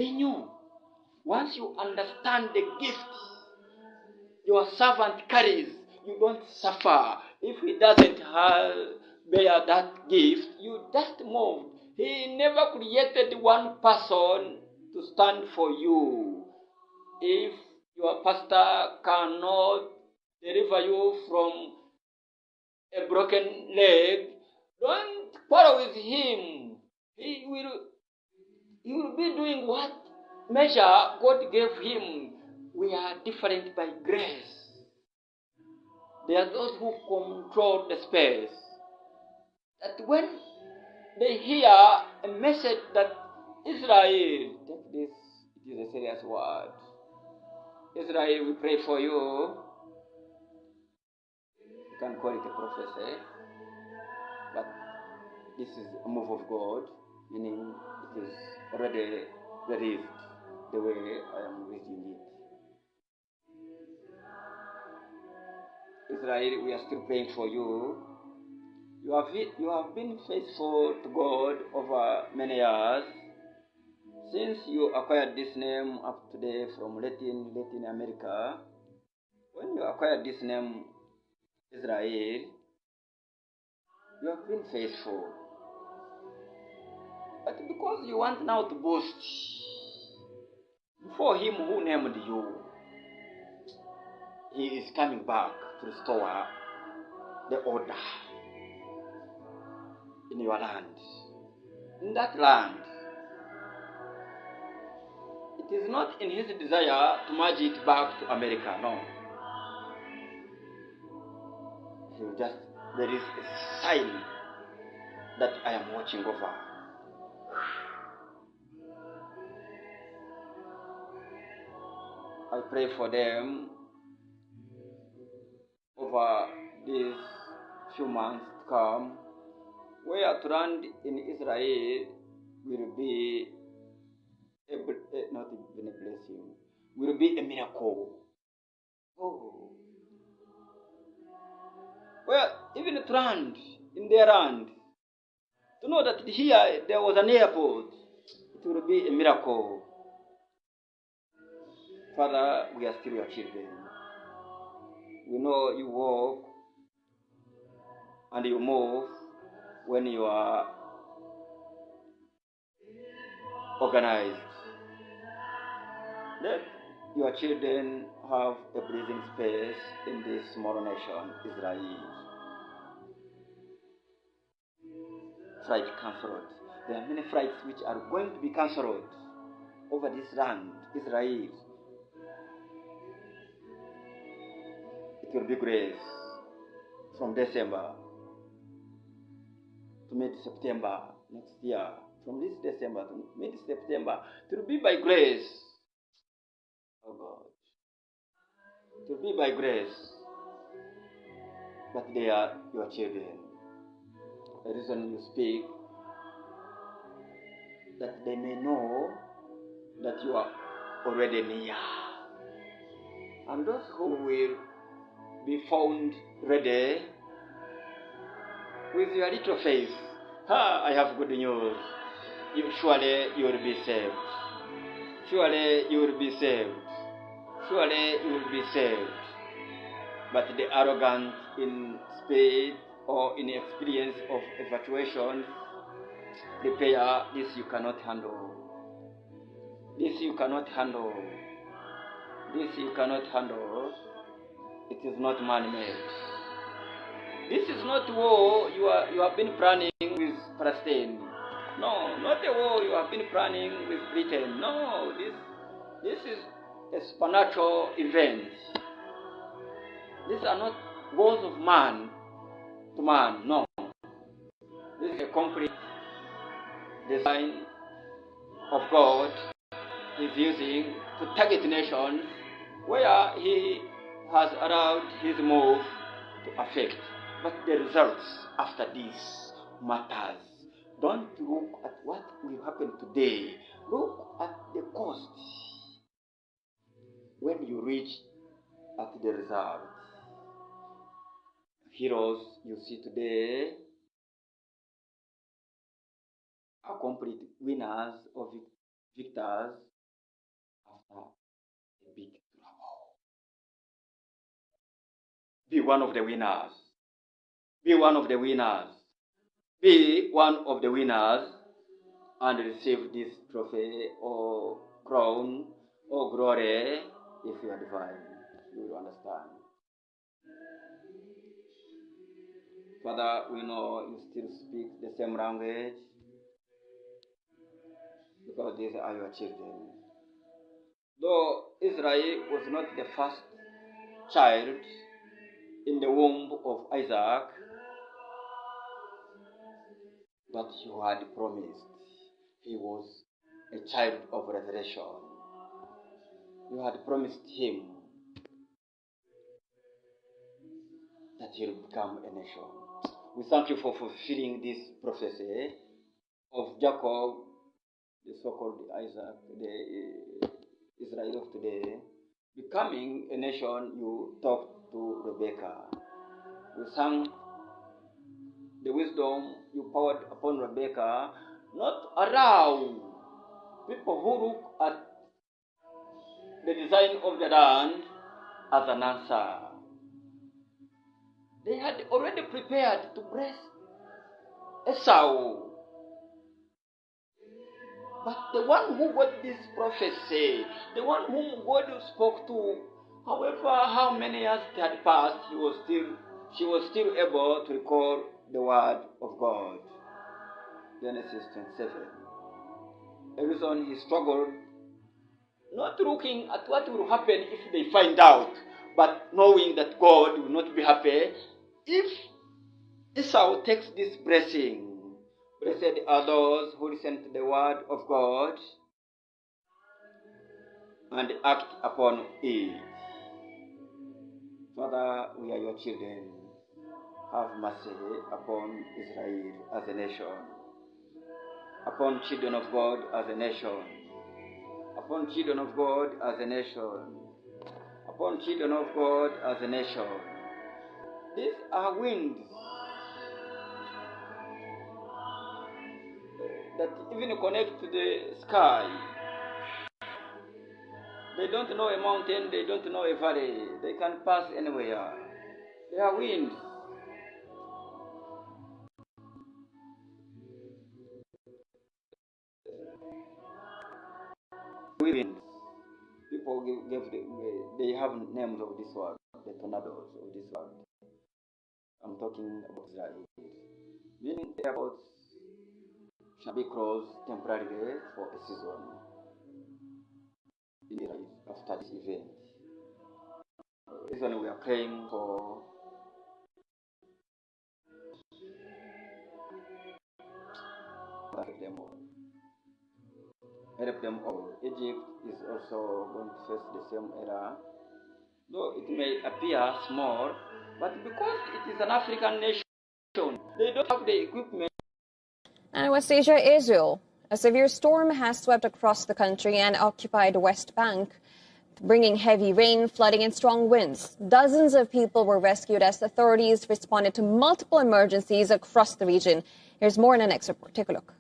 They knew. Once you understand the gift your servant carries, you don't suffer. If he doesn't bear that gift, you just move. He never created one person to stand for you. If your pastor cannot deliver you from a broken leg, don't quarrel with him. He will be doing what measure God gave him. We are different by grace. There are those who control the space. That when they hear a message that Israel, take this, it is a serious word. Israel, we pray for you. You can call it a prophecy, but this is a move of God, meaning it is already believed the way I am reading it. Israel, we are still praying for you. You have been faithful to God over many years. Since you acquired this name up today from Latin America, when you acquired this name, Israel, you have been faithful. But because you want now to boast before him who named you, he is coming back to restore the order in your land. In that land, it is not in his desire to merge it back to America, no. There is a sign that I am watching over. I pray for them over these few months to come, where to land in Israel will be not even a blessing, will be a miracle. Oh. Well, even to land in their land, to know that here there was an airport, it will be a miracle. Father, we are still your children. We know you walk and you move when you are organized. Let your children have a breathing space in this small nation, Israel. Flight cancelled. There are many flights which are going to be cancelled over this land, Israel. It will be grace from December to mid-September next year. From this December to mid-September, it will be by grace. Oh God. It will be by grace. But they are your children. The reason you speak, that they may know that you are already near. And those who will be found ready with your little faith, I have good news. Surely you will be saved. Surely you will be saved. Surely you will be saved. But the arrogant in speed or in experience of evacuation, prepare, this you cannot handle. This you cannot handle. This you cannot handle. It is not man-made. This is not war you have been planning with Palestine. No, not a war you have been planning with Britain. No, this is a supernatural event. These are not wars of man to man. No. This is a concrete design of God is using to target nations where he has allowed his move to affect. But the results after this matters. Don't look at what will happen today. Look at the cost when you reach at the result. Heroes you see today are complete winners of victors after a big trouble. Be one of the winners. Be one of the winners. Be one of the winners and receive this trophy or crown or glory if you are divine. You will understand. Father, we know you still speak the same language because these are your children. Though Israel was not the first child in the womb of Isaac, but you had promised he was a child of revelation. You had promised him that he'll become a nation. We thank you for fulfilling this prophecy of Jacob, the so-called Isaac, the Israel of today, becoming a nation. You talked to Rebecca. We thank the wisdom you poured upon Rebecca, not allow people who look at the design of the land as an answer. They had already prepared to bless Esau. But the one who got this prophecy, the one whom God spoke to, however, how many years had passed, she was still able to recall the word of God. Genesis 27. The reason he struggled, not looking at what will happen if they find out, but knowing that God will not be happy if Esau takes this blessing. Blessed are those who listen to the word of God and act upon it. Father, we are your children. Have mercy upon Israel as a nation, upon children of God as a nation, upon children of God as a nation, upon children of God as a nation. These are winds that even connect to the sky. They don't know a mountain, they don't know a valley. They can pass anywhere. They are winds. Winds. People they have names of this world, the tornadoes of this world. I'm talking about Israel. Meaning airports shall be closed temporarily for a season in Israel after this event. The reason we are praying for them all. Help them all. Egypt is also going to face the same error. Though it may appear small, but because it is an African nation, they don't have the equipment. And in West Asia, Israel. A severe storm has swept across the country and occupied the West Bank, bringing heavy rain, flooding, and strong winds. Dozens of people were rescued as authorities responded to multiple emergencies across the region. Here's more in the next report. Take a look.